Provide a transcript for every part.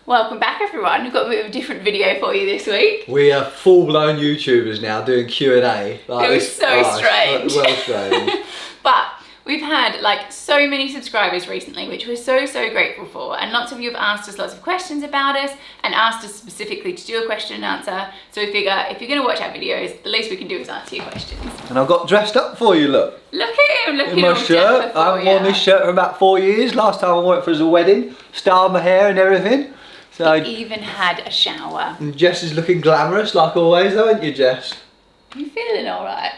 Welcome back everyone, we've got a bit of a different video for you this week. We are full-blown YouTubers now doing Q&A. It was so strange. Well strange. But we've had like so many subscribers recently, which we're so grateful for, and lots of you have asked us lots of questions about us and asked us specifically to do a question and answer. So we figure if you're going to watch our videos, the least we can do is answer your questions. And I've got dressed up for you, look. Look at him, looking in my all shirt. dapper I haven't worn this shirt for about 4 years. Last time I wore it for was a wedding. Styled my hair and everything. So I even had a shower. And Jess is looking glamorous like always, though, aren't you, Jess? You feeling alright?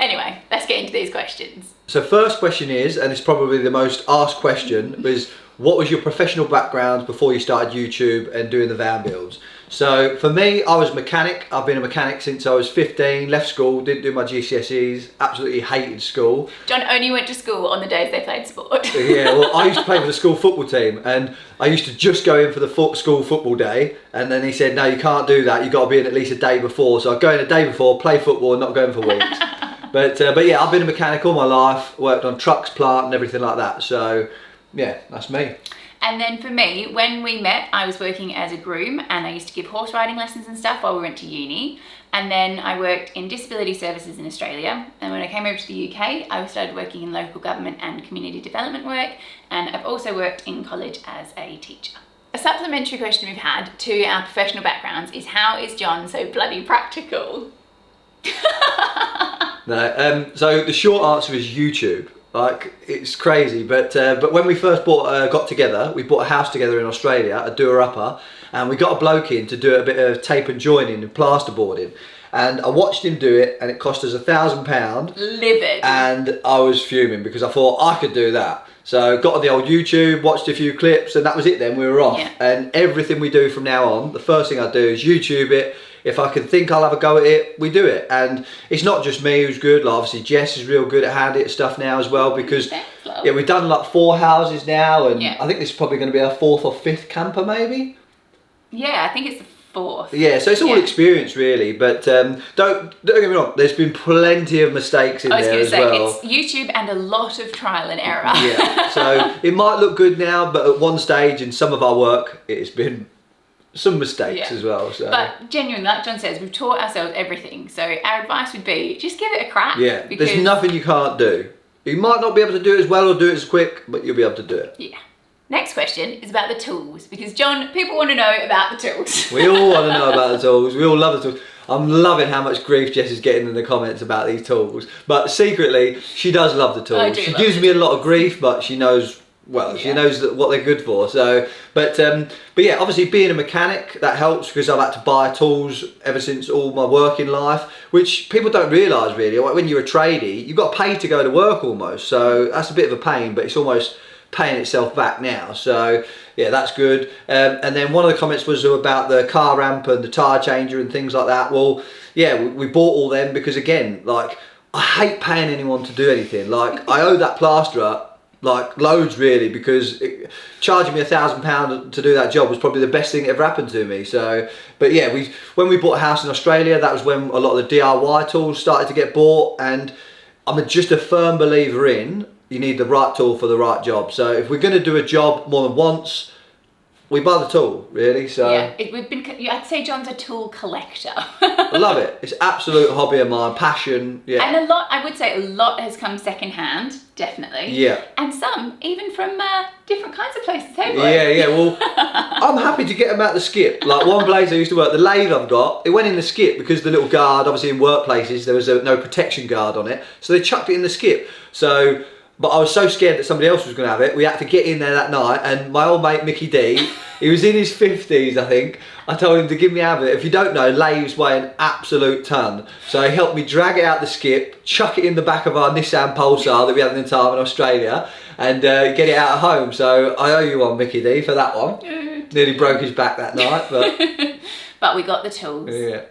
Anyway, let's get into these questions. So first question is, and it's probably the most asked question, is what was your professional background before you started YouTube and doing the van builds? So for me, I was a mechanic. I've been a mechanic since I was 15, left school, didn't do my GCSEs, absolutely hated school. John only went to school on the days they played sport. Yeah, well, I used to play for the school football team, and I used to just go in for the school football day, and then he said, no, you can't do that, you've got to be in at least a day before. So I'd go in a day before, play football, and not go in for weeks. But yeah, I've been a mechanic all my life, worked on trucks, plant, and everything like that. So yeah, that's me. And then for me, when we met, I was working as a groom and I used to give horse riding lessons and stuff while we went to uni. And then I worked in disability services in Australia. And when I came over to the UK, I started working in local government and community development work. And I've also worked in college as a teacher. A supplementary question we've had to our professional backgrounds is, how is John so bloody practical? No, so the short answer is YouTube. Like, it's crazy, but when we first got together, we bought a house together in Australia, a doer-upper, and we got a bloke in to do a bit of tape and joining and plasterboarding. And I watched him do it, and it cost us £1,000. Livid. And I was fuming because I thought I could do that. So got on the old YouTube, watched a few clips, and that was it then, we were off. Yeah. And everything we do from now on, the first thing I do is YouTube it. If I can think I'll have a go at it, we do it. And it's not just me who's good, like obviously Jess is real good at handy at stuff now as well, because yeah, we've done like 4 houses now, and I think this is probably going to be our 4th or 5th camper maybe. Yeah, I think it's the 4th. Yeah, so it's all experience really, but don't get me wrong, there's been plenty of mistakes in there as well. I was going to say, it's YouTube and a lot of trial and error. Yeah, so it might look good now, but at one stage in some of our work, it's been some mistakes as well. So. But genuinely, like John says, we've taught ourselves everything. So our advice would be, just give it a crack. Yeah, there's nothing you can't do. You might not be able to do it as well or do it as quick, but you'll be able to do it. Yeah. Next question is about the tools, because John, people want to know about the tools. We all want to know about the tools. We all love the tools. I'm loving how much grief Jess is getting in the comments about these tools. But secretly, she does love the tools. She gives me a lot of grief, but she knows, well, she knows what they're good for. So, but yeah, obviously being a mechanic, that helps, because I've had to buy tools ever since all my working life, which people don't realise really. Like when you're a tradie, you've got to pay to go to work almost. So that's a bit of a pain, but it's almost paying itself back now. So yeah, that's good. And then one of the comments was about the car ramp and the tyre changer and things like that. Well, yeah, we bought all them because, again, like, I hate paying anyone to do anything. Like, I owe that plasterer like loads really, because charging me £1,000 to do that job was probably the best thing that ever happened to me. So, but yeah, when we bought a house in Australia, that was when a lot of the DIY tools started to get bought, and I'm just a firm believer in, you need the right tool for the right job. So if we're going to do a job more than once, we buy the tool, really. So yeah, I'd say John's a tool collector. I love it. It's an absolute hobby of mine, passion. Yeah. And I would say a lot has come second hand, definitely. Yeah. And some even from different kinds of places, hey boy? Yeah. Well, I'm happy to get them out the skip. Like one place I used to work, the lathe I've got, it went in the skip because the little guard, obviously in workplaces, there was no protection guard on it, so they chucked it in the skip. So. But I was so scared that somebody else was going to have it, we had to get in there that night, and my old mate Mickey D, he was in his 50s I think, I told him to give me out of it. If you don't know, lathes weigh an absolute ton. So he helped me drag it out the skip, chuck it in the back of our Nissan Pulsar that we had at the time in Australia, and get it out of home. So I owe you one, Mickey D, for that one. Nearly broke his back that night, but... But we got the tools. Yeah.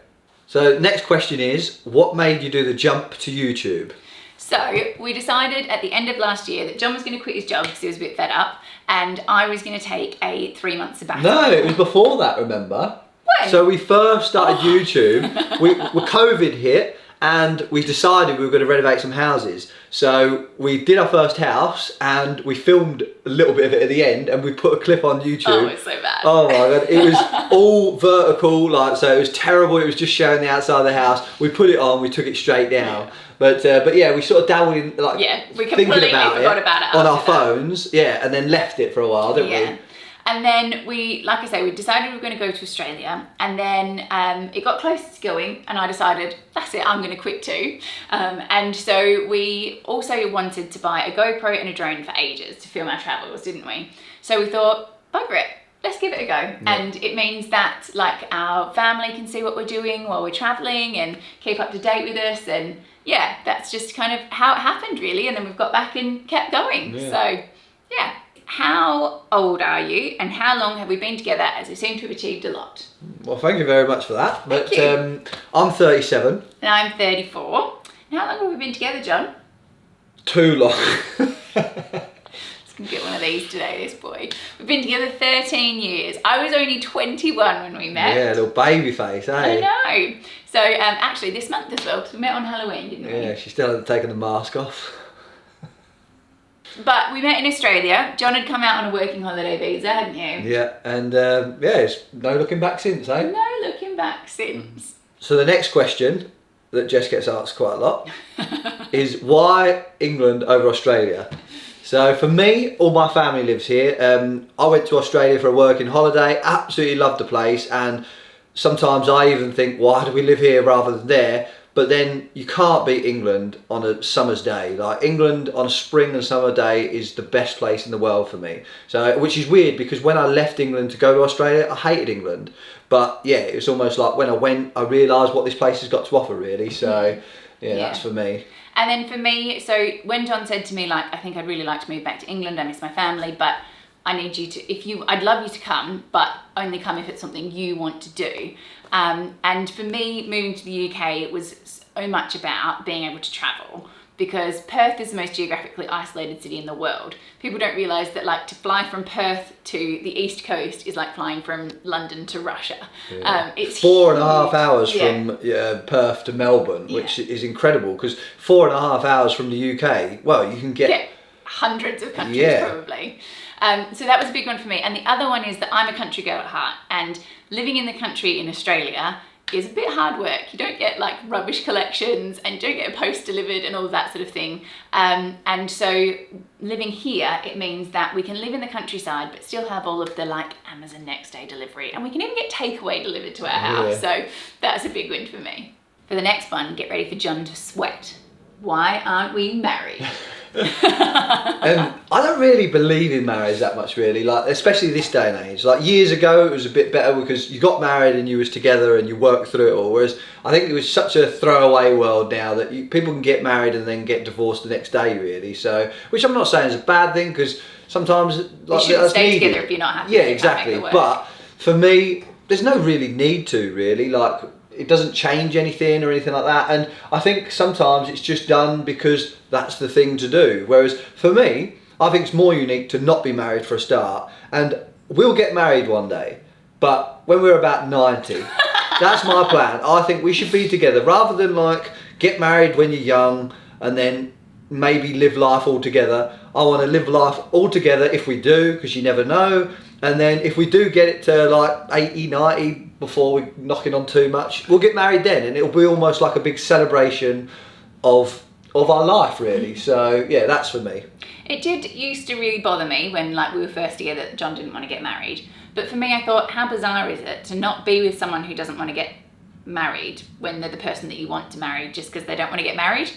So next question is, what made you do the jump to YouTube? So we decided at the end of last year that John was going to quit his job because he was a bit fed up, and I was going to take a 3-month sabbatical. No, it was before that, remember? When? So we first started YouTube, COVID hit, and we decided we were going to renovate some houses. So we did our first house and we filmed a little bit of it at the end, and we put a clip on YouTube. Oh, it's so bad. Oh my God, it was all vertical, like, so it was terrible. It was just showing the outside of the house. We put it on, we took it straight down. But yeah, we sort of dabbled in, like, we completely forgot about it on our phones, and then left it for a while, didn't we? And then we, like I say, we decided we were going to go to Australia, and then it got closer to going, and I decided, that's it, I'm going to quit too. And so we also wanted to buy a GoPro and a drone for ages to film our travels, didn't we? So we thought, bugger it, let's give it a go. Yeah. And it means that, like, our family can see what we're doing while we're traveling and keep up to date with us, and yeah, that's just kind of how it happened, really. And then we've got back and kept going. Yeah. So yeah. How old are you, and how long have we been together, as we seem to have achieved a lot? Well, thank you very much for that. But I'm 37. And I'm 34. And how long have we been together, John? Too long. Just gonna get one of these today, this boy. We've been together 13 years. I was only 21 when we met. Yeah, little baby face, eh? I know. So actually this month as well, because we met on Halloween, didn't we? Yeah, she still hasn't taken the mask off. But we met in Australia. John had come out on a working holiday visa, hadn't you? Yeah, and it's no looking back since, eh? No looking back since. So the next question that Jess gets asked quite a lot is, why England over Australia? So for me, all my family lives here. I went to Australia for a working holiday, absolutely loved the place, and sometimes I even think, why do we live here rather than there? But then you can't beat England on a summer's day. Like, England on a spring and summer day is the best place in the world for me. So, which is weird, because when I left England to go to Australia, I hated England. But yeah, it was almost like when I went, I realised what this place has got to offer, really. So yeah, that's for me. And then for me, so when John said to me, like, I think I'd really like to move back to England, I miss my family, but I need you to, I'd love you to come, but only come if it's something you want to do. And for me, moving to the UK, it was so much about being able to travel, because Perth is the most geographically isolated city in the world. People don't realise that, like, to fly from Perth to the East Coast is like flying from London to Russia. Yeah. It's 4.5 hours from Perth to Melbourne, which is incredible, because 4.5 hours from the UK, well, you can get hundreds of countries probably. So that was a big one for me. And the other one is that I'm a country girl at heart, and living in the country in Australia is a bit hard work. You don't get, like, rubbish collections, and you don't get a post delivered and all that sort of thing. And so living here, it means that we can live in the countryside but still have all of the, like, Amazon next day delivery, and we can even get takeaway delivered to our house. So that's a big win for me. For the next one, get ready for John to sweat. Why aren't we married? I don't really believe in marriage that much, really, like, especially this day and age. Like, years ago it was a bit better, because you got married and you was together and you worked through it all, whereas I think it was such a throwaway world now that people can get married and then get divorced the next day, really. So, which I'm not saying is a bad thing, because sometimes, like, you shouldn't stay together if you're not happy. Yeah, exactly. But for me, there's no really need to, really, like, it doesn't change anything or anything like that. And I think sometimes it's just done because that's the thing to do. Whereas for me, I think it's more unique to not be married for a start. And we'll get married one day, but when we're about 90, that's my plan. I think we should be together, rather than, like, get married when you're young and then maybe live life all together. I want to live life all together, if we do, because you never know. And then if we do get it to, like, 80, 90, before we're knocking on too much, we'll get married then, and it'll be almost like a big celebration of our life, really. So yeah, that's for me. It did used to really bother me when, like, we were first together, that John didn't want to get married. But for me, I thought, how bizarre is it to not be with someone who doesn't want to get married when they're the person that you want to marry, just because they don't want to get married?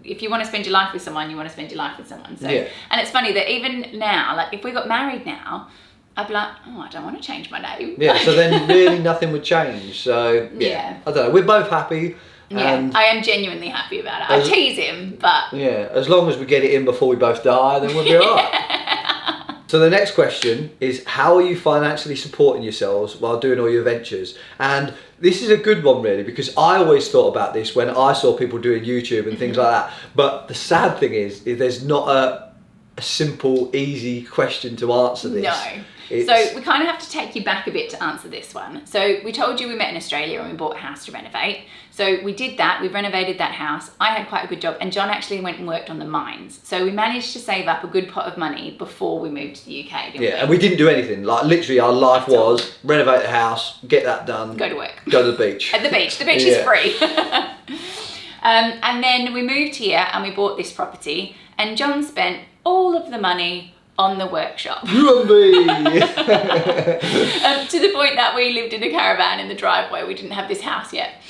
If you want to spend your life with someone, you want to spend your life with someone. So, and it's funny that even now, like, if we got married now, I'd be like, oh, I don't want to change my name. Yeah, so then really nothing would change. So yeah, I don't know. We're both happy. Yeah, I am genuinely happy about it. I tease him, but yeah, as long as we get it in before we both die, then we'll be alright. So the next question is, how are you financially supporting yourselves while doing all your ventures? And this is a good one, really, because I always thought about this when I saw people doing YouTube and things like that. But the sad thing is there's not a simple, easy question to answer this. No. So we kind of have to take you back a bit to answer this one. So we told you we met in Australia and we bought a house to renovate. So we did that, we renovated that house. I had quite a good job and John actually went and worked on the mines. So we managed to save up a good pot of money before we moved to the UK, didn't we? And we didn't do anything. Like literally our life was renovate the house, get that done. Go to work. Go to the beach. At the beach. The beach is free. And then we moved here and we bought this property and John spent all of the money on the workshop. You and me! To the point that we lived in a caravan in the driveway. We didn't have this house yet.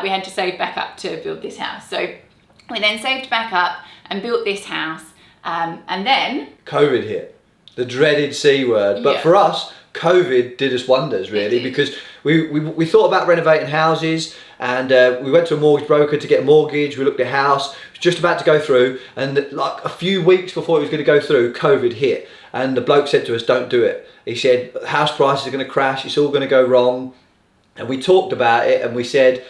We had to save back up to build this house. So we then saved back up and built this house. And then... COVID hit. The dreaded C word. But for us, COVID did us wonders, really, because we thought about renovating houses and we went to a mortgage broker to get a mortgage. We looked at a house, it was just about to go through, and like a few weeks before it was going to go through, COVID hit. And the bloke said to us, don't do it. He said, house prices are going to crash, it's all going to go wrong. And we talked about it and we said,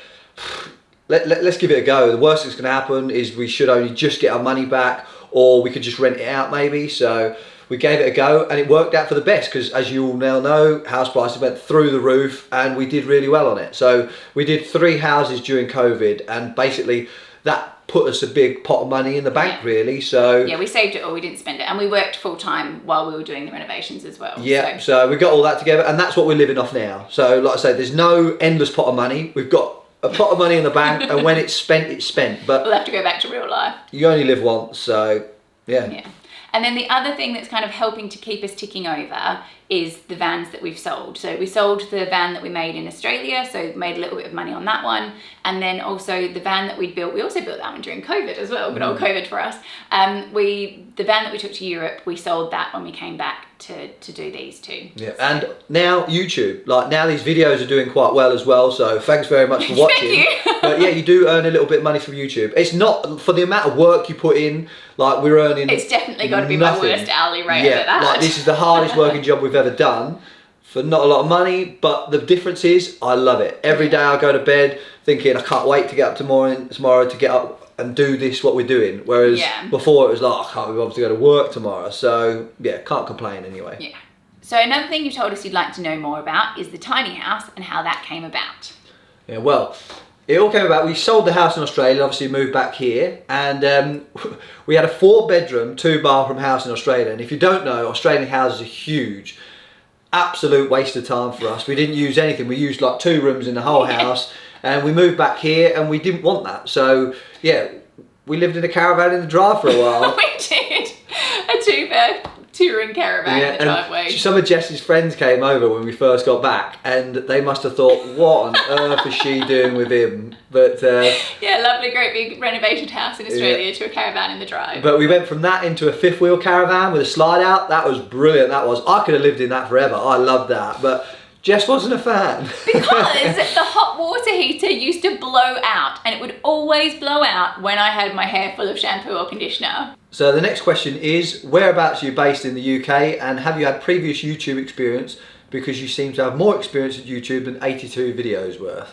let's give it a go. The worst that's going to happen is we should only just get our money back, or we could just rent it out maybe. So we gave it a go and it worked out for the best because, as you all now know, house prices went through the roof and we did really well on it. So we did 3 houses during COVID and basically that put us a big pot of money in the bank, really. So we saved it all, we didn't spend it, and we worked full time while we were doing the renovations as well. So we got all that together and that's what we're living off now. So like I say, there's no endless pot of money. We've got a pot of money in the bank and when it's spent, it's spent. But we'll have to go back to real life. You only live once, so yeah. And then the other thing that's kind of helping to keep us ticking over is the vans that we've sold. So we sold the van that we made in Australia, so made a little bit of money on that one. And then also the van that we'd built, we also built that one during COVID as well, good old COVID for us. The van that we took to Europe, we sold that when we came back to do these two. And now YouTube, like now these videos are doing quite well as well, so thanks very much for watching. Thank you. But you do earn a little bit of money from YouTube. It's not for the amount of work you put in, like we're earning it's definitely got to be my worst hourly rate at that. Like this is the hardest working job we've ever done for not a lot of money, but the difference is I love it. Every day I go to bed thinking I can't wait to get up tomorrow to get up and do this, what we're doing. Whereas before it was like, I can't be bothered to go to work tomorrow. So can't complain anyway. So another thing you told us you'd like to know more about is the tiny house and how that came about. Well, it all came about, we sold the house in Australia, obviously moved back here, and we had a 4-bedroom, 2-bathroom house in Australia. And if you don't know, Australian houses are huge. Absolute waste of time for us. We didn't use anything. We used like 2 rooms in the whole house, and we moved back here and we didn't want that. So we lived in a caravan in the drive for a while. We did. A 2-room caravan in the driveway. Some of Jess's friends came over when we first got back and they must have thought, what on earth is she doing with him? But lovely, great big renovated house in Australia to a caravan in the drive. But we went from that into a 5th-wheel caravan with a slide out. That was brilliant. I could have lived in that forever. I loved that. But Jess wasn't a fan. Because the hot water heater used to blow out, and it would always blow out when I had my hair full of shampoo or conditioner. So the next question is, whereabouts are you based in the UK, and have you had previous YouTube experience, because you seem to have more experience at YouTube than 82 videos worth.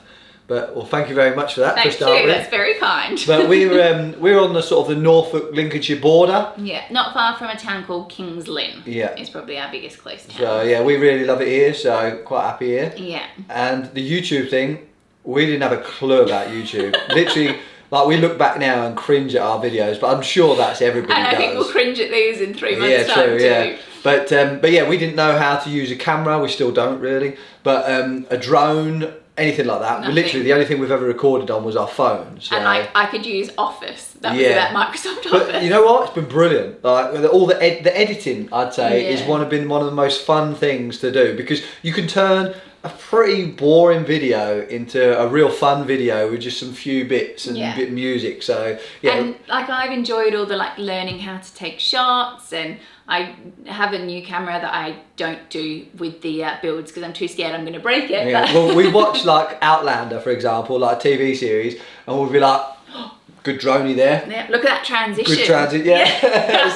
But thank you very much for that. Thank you, that's very kind. But we're on the sort of the Norfolk Lincolnshire border. Not far from a town called Kings Lynn. It's probably our biggest close town. So we really love it here, so quite happy here. And the YouTube thing, we didn't have a clue about YouTube. Literally, like we look back now and cringe at our videos, but I'm sure that's everybody and I think we'll cringe at these in 3 months' time too. But we didn't know how to use a camera. We still don't really. But a drone, anything like that. Nothing. Literally, the only thing we've ever recorded on was our phones. So. And I could use Office. That was that Microsoft Office. But you know what? It's been brilliant. Like all the editing, I'd say, is been one of the most fun things to do, because you can turn a pretty boring video into a real fun video with just some few bits and bit of music. So and I've enjoyed all the learning how to take shots, and I have a new camera that I don't do with the builds because I'm too scared I'm going to break it. Well, we watch like Outlander, for example, like a TV series, and we'll be like, oh, good droney there. Look at that transition. Good transit,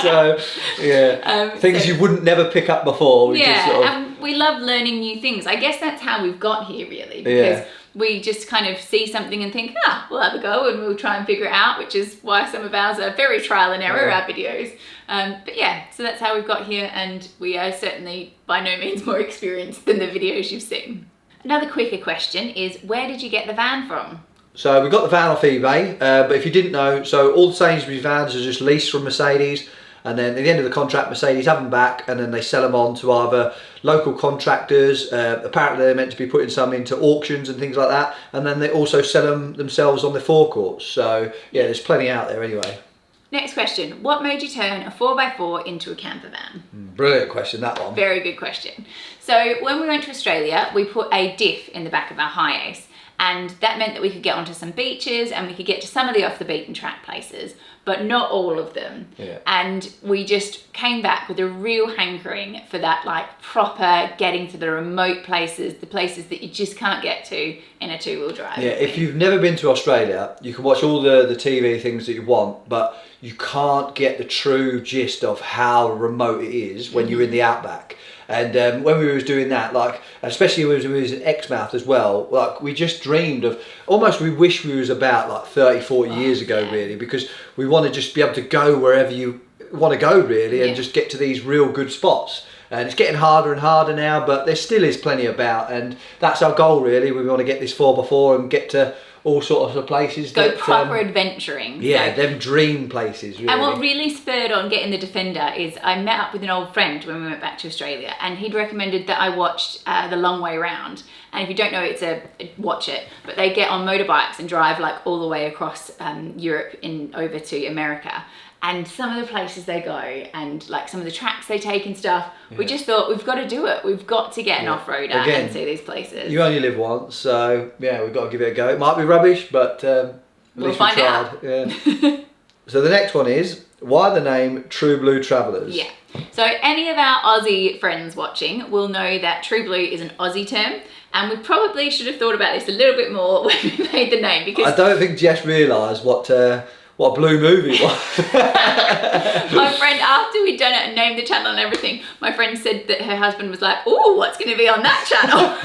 So things you wouldn't never pick up before. And we love learning new things. I guess that's how we've got here, really, because we just kind of see something and think, we'll have a go and we'll try and figure it out, which is why some of ours are very trial and error, our videos. But yeah, so that's how we've got here, and we are certainly by no means more experienced than the videos you've seen. Another quicker question is, where did you get the van from? So we got the van off eBay, but if you didn't know, so all the Sainsburys vans are just leased from Mercedes, and then at the end of the contract, Mercedes have them back, and then they sell them on to either local contractors. Apparently they're meant to be putting some into auctions and things like that, and then they also sell them themselves on their forecourts. So yeah, there's plenty out there anyway. Next question, what made you turn a 4x4 into a camper van? Brilliant question, that one. Very good question. So when we went to Australia, we put a diff in the back of our Hi-Ace, and that meant that we could get onto some beaches and we could get to some of the off the beaten track places, but not all of them. Yeah. And we just came back with a real hankering for that, like, proper getting to the remote places, the places that you just can't get to in a two-wheel drive. Yeah, if you've never been to Australia, you can watch all the TV things that you want, but you can't get the true gist of how remote it is when you're in the outback. And when we was doing that, like, especially when we was in Exmouth as well, like, we just dreamed of, almost we wish we was about like 30, 40 years ago, really, because we want to just be able to go wherever you want to go, really, and just get to these real good spots. And it's getting harder and harder now, but there still is plenty about, and that's our goal, really. We want to get this 4x4 and get to all sorts of places. Go proper adventuring. Yeah, so them dream places, really. And what really spurred on getting the Defender is I met up with an old friend when we went back to Australia, and he'd recommended that I watched The Long Way Round. And if you don't know, watch it, but they get on motorbikes and drive like all the way across Europe over to America. And some of the places they go and like some of the tracks they take and stuff, we just thought, we've got to do it. We've got to get an off-roader and see these places. You only live once, so yeah, we've got to give it a go. It might be rubbish, but at least we tried. Out. Yeah. So the next one is, why the name True Blue Travellers? Yeah. So any of our Aussie friends watching will know that True Blue is an Aussie term, and we probably should have thought about this a little bit more when we made the name, because I don't think Jess realised what a blue movie was. My friend, after we'd done it and named the channel and everything, my friend said that her husband was like, "Oh, what's going to be on that channel?"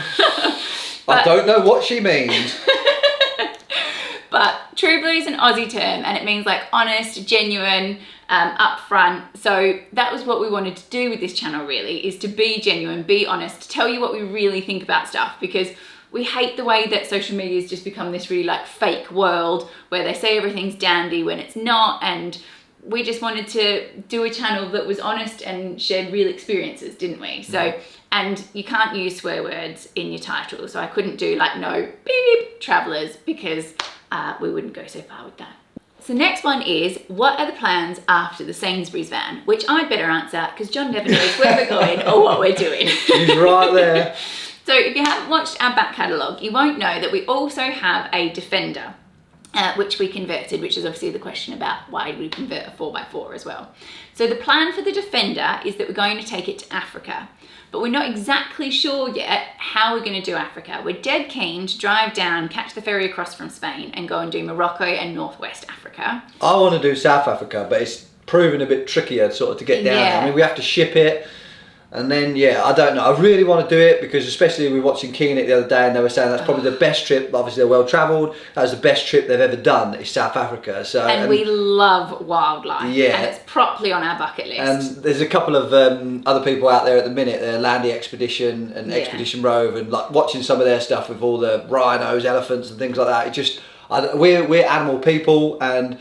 I don't know what she means. But True Blue is an Aussie term, and it means like honest, genuine, upfront. So that was what we wanted to do with this channel, really, is to be genuine, be honest, tell you what we really think about stuff, because we hate the way that social media has just become this really like fake world where they say everything's dandy when it's not, and we just wanted to do a channel that was honest and shared real experiences, didn't we? So, and you can't use swear words in your title, so I couldn't do like no beep travellers, because we wouldn't go so far with that. So next one is, what are the plans after the Sainsburys van? Which I'd better answer, because John never knows where we're going or what we're doing. He's right there. So if you haven't watched our back catalogue, you won't know that we also have a Defender, which we converted, which is obviously the question about why we convert a 4x4 as well. So the plan for the Defender is that we're going to take it to Africa, but we're not exactly sure yet how we're going to do Africa. We're dead keen to drive down, catch the ferry across from Spain and go and do Morocco and Northwest Africa. I want to do South Africa, but it's proven a bit trickier sort of to get down there. I mean, we have to ship it. And then, yeah, I don't know. I really want to do it, because especially we were watching Keen it the other day, and they were saying that's probably the best trip. Obviously, they're well travelled. That was the best trip they've ever done, is South Africa. So, and we love wildlife. Yeah. And it's properly on our bucket list. And there's a couple of other people out there at the minute. They're Landy Expedition and Expedition Rove, and like watching some of their stuff with all the rhinos, elephants, and things like that. It just, we're animal people, and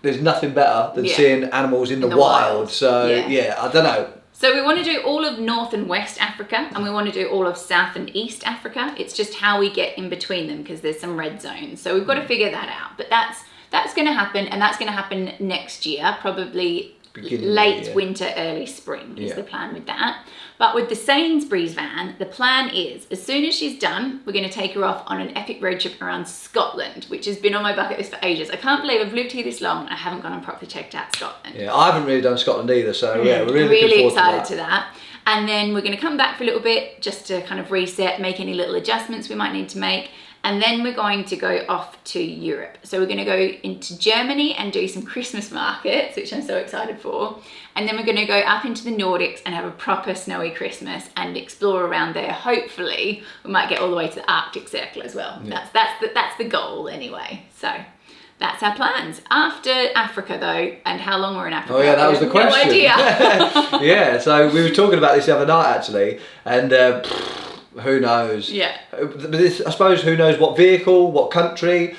there's nothing better than seeing animals in the wild. So yeah, I don't know. So we want to do all of North and West Africa, and we want to do all of South and East Africa. It's just how we get in between them, because there's some red zones. So we've got to figure that out. But that's going to happen, and that's going to happen next year, probably late winter, early spring is the plan with that. But with the Sainsburys van, the plan is, as soon as she's done, we're going to take her off on an epic road trip around Scotland, which has been on my bucket list for ages. I can't believe I've lived here this long and I haven't gone and properly checked out Scotland. Yeah, I haven't really done Scotland either, so yeah, we're really excited to that. And then we're going to come back for a little bit just to kind of reset, make any little adjustments we might need to make. And then we're going to go off to Europe. So we're going to go into Germany and do some Christmas markets, which I'm so excited for. And then we're going to go up into the Nordics and have a proper snowy Christmas and explore around there. Hopefully, we might get all the way to the Arctic Circle as well. Yeah. That's the goal anyway. So that's our plans. After Africa though, and how long we're in Africa. Oh yeah, that was the question. No idea. Yeah, so we were talking about this the other night actually, and who knows? Yeah. But I suppose who knows what vehicle, what country.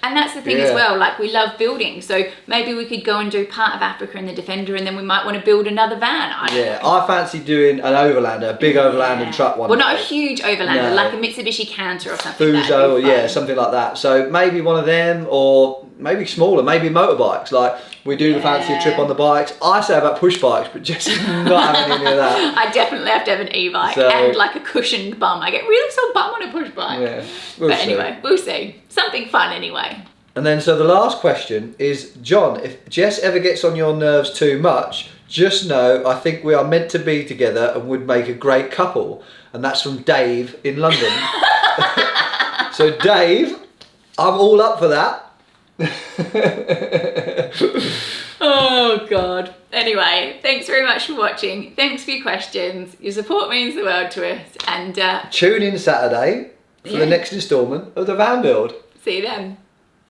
And that's the thing as well, like we love building. So maybe we could go and do part of Africa in the Defender and then we might want to build another van. I fancy doing an Overlander, a big Overlander truck one. Well, not a huge Overlander, like a Mitsubishi Canter or something. Fuso, or something like that. So maybe one of them, or maybe smaller, maybe motorbikes. Like we do fancy a trip on the bikes. I say about push bikes, but just not having any of that. I definitely have to have an e-bike and like a cushioned bum. I get really sore bum on a push bike. Yeah, anyway, we'll see. Something fun anyway. And then so the last question is, John, if Jess ever gets on your nerves too much, just know I think we are meant to be together and would make a great couple. And that's from Dave in London. So Dave, I'm all up for that. Oh God. Anyway, thanks very much for watching. Thanks for your questions. Your support means the world to us. And tune in Saturday for the next instalment of the van build. See you then.